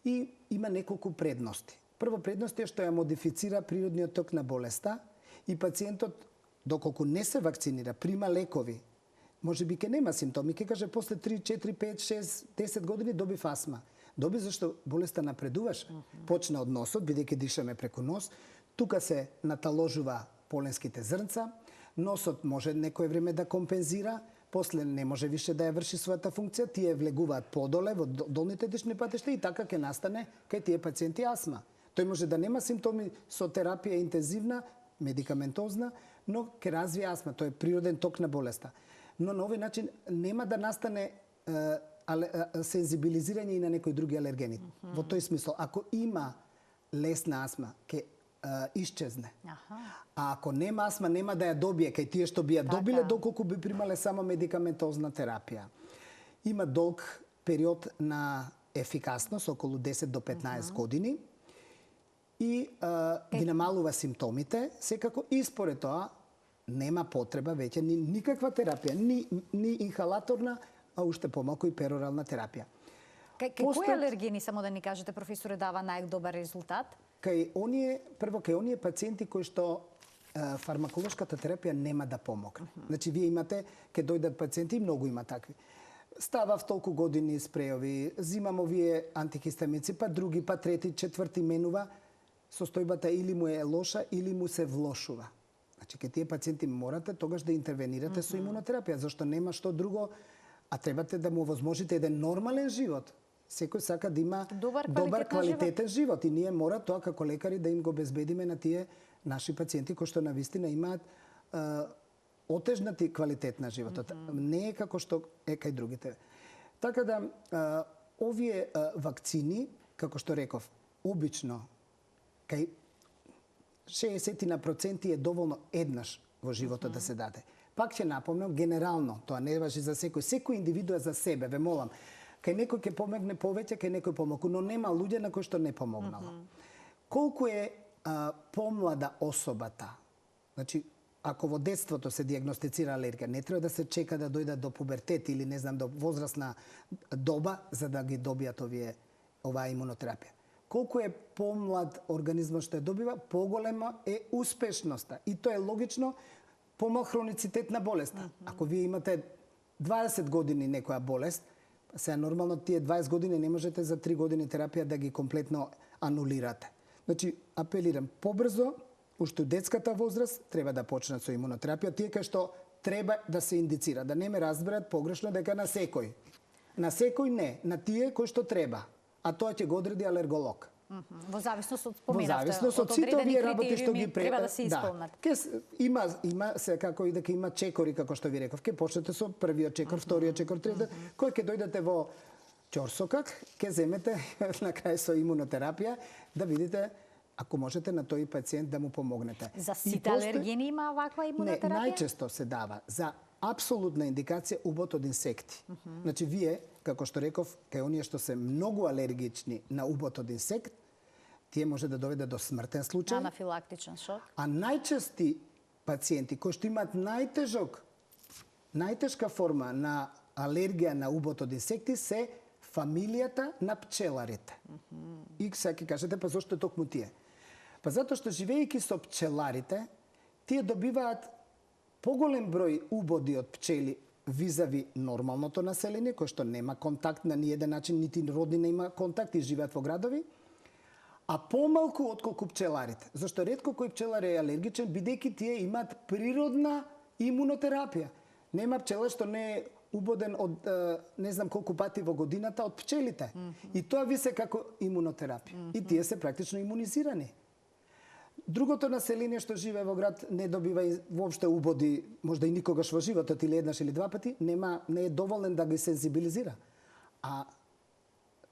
и има неколку предности. Прво предност е што ја модифицира природниот ток на болеста и пациентот, доколку не се вакцинира, прима лекови, може би ке нема симптоми, ке каже после 3, 4, 5, 6, 10 години добив астма. Доби зашто болеста напредуваше. Почна од носот, бидејќи дишаме преку нос, тука се наталожува поленските зрнца, носот може некое време да компензира, после не може више да ја врши својата функција, тие влегуваат подоле во долните дишни патишта и така ќе настане кај тие пациенти астма. Тој може да нема симптоми со терапија интензивна, медикаментозна, но ќе развие астма, тој е природен ток на болеста. Но на овој начин нема да настане сензибилизирање и на некои други алергени. Во тој смисол, ако има лесна астма, ќе исчезне. А ако нема астма, нема да ја добие кај тие што би ја добиле, доколку би примале само медикаментозна терапија. Има долг период на ефикасност, околу 10 до 15 години, и ги намалува симптомите, секако и според тоа нема потреба веќе ни никаква терапија, ни инхалаторна, а уште помалку и перорална терапија. Кои алергени, само да ни кажете, професоре, дава најдобар резултат? Прво кај оние пациенти кои што фармаколошката терапија нема да помогне. Значи, вие имате, ке дојдат пациенти, многу има такви. Ставав толку години спреови, зимам овие антихистамици, па други, па трети, четврти менува, состојбата или му е лоша, или му се влошува. Значи, ке тие пациенти морате тогаш да интервенирате со имунотерапија, зашто нема што друго, а требате да му возможите еден нормален живот. Секој сака да има добар квалитетен живот и ние мора тоа како лекари да им го обезбедиме на тие наши пациенти кои што навистина имаат отежнати квалитет на животот. Не е како што е кај другите. Така да овие вакцини, како што реков, обично кај 60% е доволно еднаш во животот да се даде. Пак ќе напомнам, генерално, тоа не важи за секој. Секој индивиду е за себе, ве молам. Кај некој ќе помогне повеќе, кај некој помалку, но нема луѓе на кои што не помогнало. Колку е помлада особата, значи, ако во детството се диагностицира алергија, не треба да се чека да дојдат до пубертет или, не знам, до возрастна доба, за да ги добијат оваа имунотерапија. Колку е помлад организмот што ја добива, поголема е успешноста. И тоа е логично, помал хроницитет на болеста. Ако вие имате 20 години некоја болест, сега нормално тие 20 години не можете за 3 години терапија да ги комплетно анулирате. Значи, апелирам, побрзо, уште у детската возраст, треба да почнат со имунотерапија, тие кај што треба да се индицира, да не ме разберат погрешно дека на секој. На секој не, на тие кои што треба. а тоа ќе го одреди алерголог. Во зависност од Во споменавте, зависност од сите одредени овие работи што ги критериуми треба да се исполнат. Има се како и дека има чекори, како што ви реков. Ке почнете со првиот чекор, вториот чекор, третиот. Кој ќе дојдете во ќорсокак, ќе земете на крај со имунотерапија да видите ако можете на тој пациент да му помогнете. За сите алергени има ваква имунотерапија? Не, најчесто се дава за апсолутна индикација убот од инсекти. Значи вие, како што реков, кај оние што се многу алергични на убот од инсект, тие може да доведе до смртен случај. Анафилактичен шок. А најчести пациенти кои што имаат најтешка форма на алергија на убот од инсекти се фамилијата на пчеларите. И сега ќе кажете, па зошто токму тие? Па затоа што живејќи со пчеларите, тие добиваат поголем број убоди од пчели визави нормалното население, кој што нема контакт на ниеден начин, нити роднина има контакт и живеат во градови, а помалку отколку пчеларите. Зашто ретко кој пчелар е алергичен, бидејќи тие имаат природна имунотерапија. Нема пчелар што не е убоден од не знам колку пати во годината од пчелите. И тоа ви се како имунотерапија. И тие се практично имунизирани. Другото население што живее во град не добива воопште убоди, можда и никогаш во животот или еднаш или два пати, не е доволен да ги сензибилизира. А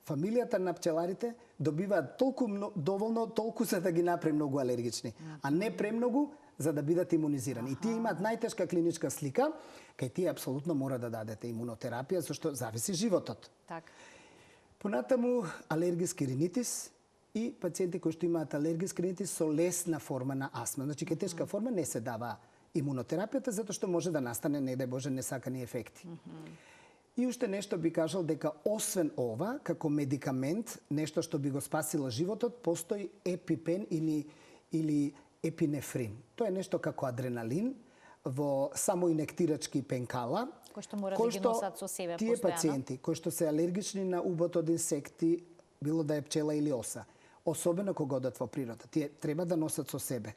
фамилијата на пчеларите добиваат доволно толку за да ги направи многу алергични, а не премногу за да бидат имунизирани. И тие имаат најтешка клиничка слика, кај тие апсолутно мора да дадете имунотерапија, зашто зависи животот. Така. Понатаму алергиски ринитис и пациенти кои што имаат алергиски ринитис со лесна форма на астма. Значи, кај тешка форма не се дава имунотерапијата, затоа што може да настане, не дај Боже, несакани ефекти. И уште нешто би кажал дека освен ова, како медикамент, нешто што би го спасило животот, постои епипен или епинефрин. Тоа е нешто како адреналин во самоинектирачки пенкала, кој што мора да ги носат со себе тие постојано. пациенти кои што се алергични на убот од инсекти, било да е пчела или оса, особено кога одат во природа, тие треба да носат со себе.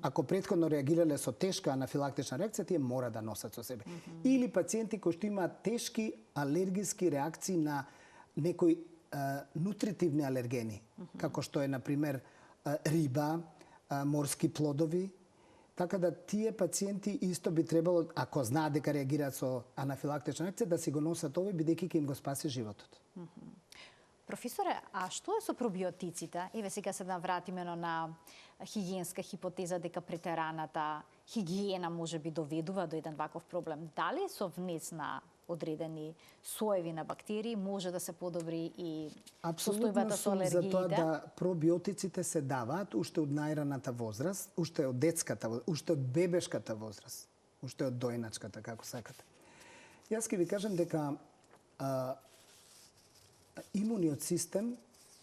Ако претходно реагирале со тешка анафилактична реакција, тие мора да носат со себе. Или пациенти кои што имаат тешки алергиски реакции на некои нутритивни алергени, како што е, например, риба, морски плодови, така да тие пациенти исто би требало, ако знаат дека реагираат со анафилактична реакција, да си го носат овој, бидејќи ќе им го спаси животот. Професоре, а што е со пробиотиците? Еве сега се навратиме на хигиенска хипотеза дека претераната хигиена може би доведува до еден ваков проблем. Дали со внес на одредени соеви на бактерии може да се подобри и состојбата со алергиите? За тоа да пробиотиците се даваат уште од најраната возраст, уште од детската, уште од бебешката возраст, уште од дојначката, како сакате. Јас ќе ви кажам дека имуниот систем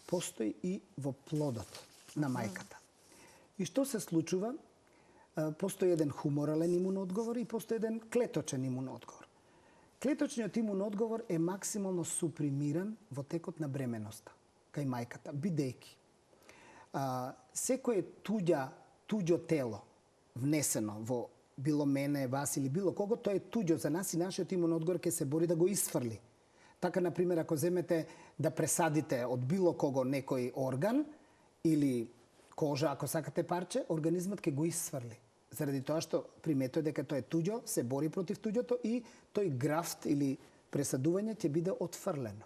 постои и во плодот на мајката. И што се случува? Постои еден хуморален имуноодговор и постои еден клеточен имуноодговор. Клеточниот имуноодговор е максимално супримиран во текот на бременоста кај мајката, бидејќи секое туѓо тело внесено во било мене, вас или било кого, тоа е туѓо за нас и нашиот имуноодговор ќе се бори да го исфрли. Така, например, ако земете да пресадите од било кого некој орган или кожа, ако сакате парче, организмот ќе го исфрли. Заради тоа што приметува дека тоа е туѓо, се бори против туѓото и тој графт или пресадување ќе биде отфрлено.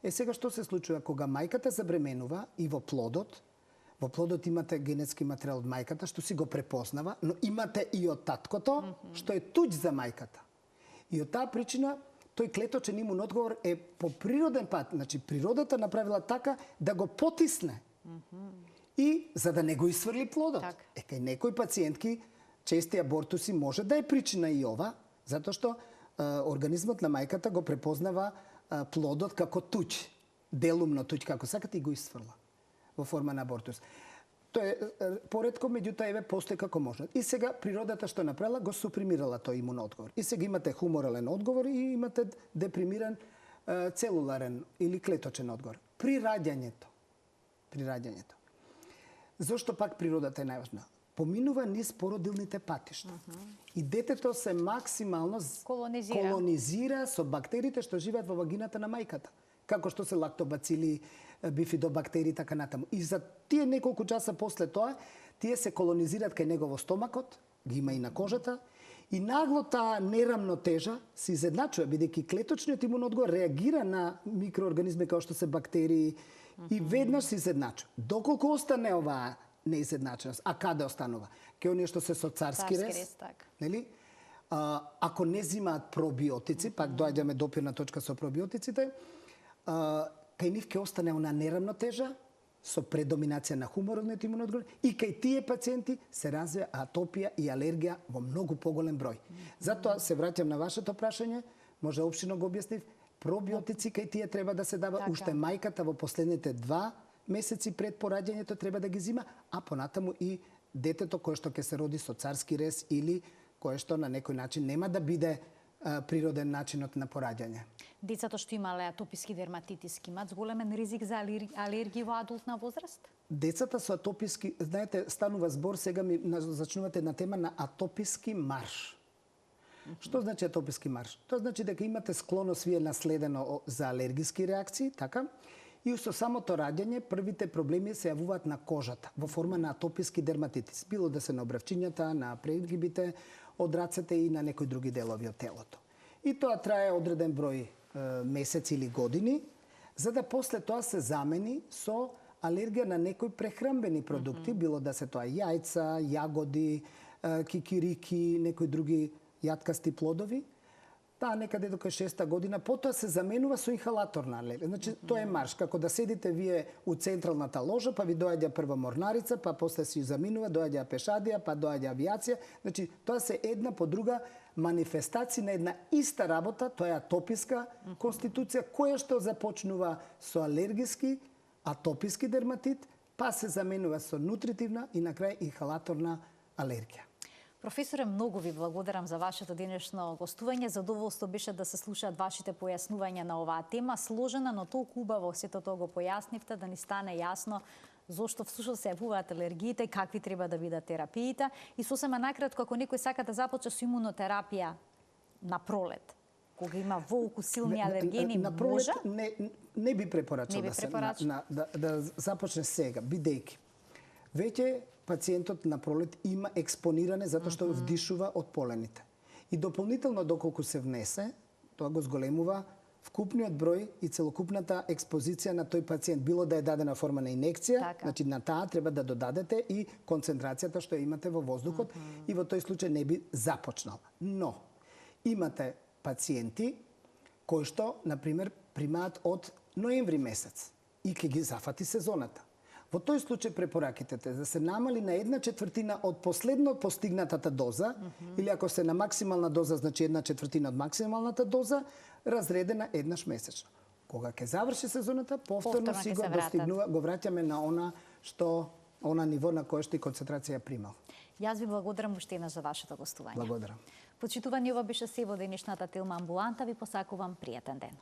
Сега што се случува кога мајката забременува и во плодот имате генетски материјал од мајката што си го препознава, но имате и од таткото што е туѓ за мајката. И од таа причина тој клеточен имуноодговор е по природен пат, значи природата направила така да го потисне. И за да не го исфрли плодот. Кај некои пациентки чести абортуси може да е причина и ова, затоа што организмот на мајката го препознава плодот како туѓ, делумно туѓ, како сакате, и го исфрла во форма на абортус. Тоа е поретко, меѓутоа еве постои како можно. И сега природата што направила, го супримирала тој имуноодговор. И сега имате хуморален одговор и имате депримиран целуларен или клеточен одговор. При раѓањето. Зошто пак природата е најважна? Поминува низ породилните патишта. И детето се максимално колонизира со бактериите што живеат во вагината на мајката. како што се лактобацили, бифидобактерии, така натаму. И за тие неколку часа после тоа, тие се колонизираат кај негово стомакот, ги има и на кожата, и нагло таа нерамнотежа се изедначува, бидејќи клеточниот имун одговор реагира на микроорганизми како што се бактерии и веднаш се изедначува. Доколку остане оваа неизедначеност, а каде останува? Ке оние што се со царски рез, нели? Ако не зимаат пробиотици, пак доаѓаме допирна точка со пробиотиците, кај нив ќе остане она нерамнотежа со предоминација на хуморалниот имун одговор и кај тие пациенти се развива атопија и алергија во многу поголем број. Затоа се враќам на вашето прашање, може општино го објаснив, пробиотици кај тие треба да се дава уште мајката во последните 2 месеци пред пораѓањето треба да ги зима, а понатаму и детето кое што ќе се роди со царски рез или кое што на некој начин нема да биде природен начинот на пораѓање. Децата што имале атописки дерматитис имаат зголемен ризик за алергија во адултна возраст? Децата со атописки, знаете, станува збор, сега ми зачнувате на тема на атописки марш. Што значи атописки марш? Тоа значи дека имате склоност вие наследено за алергиски реакции, така? И со самото раѓање, првите проблеми се јавуваат на кожата, во форма на атописки дерматитис. Било да се на обравчињата, на прегибите, од рацете и на некои други делови од телото. И тоа трае одреден број месеци или години, за да после тоа се замени со алергија на некои прехранбени продукти, било да се тоа јајца, јагоди, кикирики, некои други јаткасти плодови. Таа некаде до 6-та година, потоа се заменува со инхалаторна алергија. Значи, тоа е марш, како да седите вие у централната ложа, па ви доаѓа прва морнарица, па после си заминува, доаѓа пешадија, па доаѓа авиација. Значи, тоа се една по друга манифестација на една иста работа, тоа е атописка конституција, која што започнува со алергиски, атописки дерматит, па се заменува со нутритивна и на крај инхалаторна алергија. Професоре, многу ви благодарам за вашето денешно гостување. Задоволство беше да се слушаат вашите појаснувања на оваа тема. Сложена, но толку убаво сето тоа го појаснивте да ни стане јасно зошто всушност се јавуваат алергиите, какви треба да бидат терапиите. И сосема накратко, ако некој сака да започне со имунотерапија на пролет, кога има волку силни алергени, на пролет може? Не би препорачал да започне сега, бидејќи веќе пациентот на пролет има експониране затоа што вдишува од полените. И дополнително доколку се внесе, тоа го зголемува вкупниот број и целокупната експозиција на тој пациент, било да е дадена форма на инекција, значи на таа треба да додадете и концентрацијата што имате во воздухот и во тој случај не би започнал. Но имате пациенти кои што, например, примаат од ноември месец и ќе ги зафати сезоната. Во тој случај препораките да се намали на 1/4 од последно постигнатата доза, или ако се на максимална доза, значи 1/4 од максималната доза, разредена еднаш месечно. Кога ќе заврши сезоната, повторно си го достигнува, го враќаме на она ниво на кое што и концентрација примал. Јас ви благодарам уште еднаш за вашето гостување. Благодарам. Почитувани, ова беше се во денешната Телма амбуланта. Ви посакувам пријатен ден.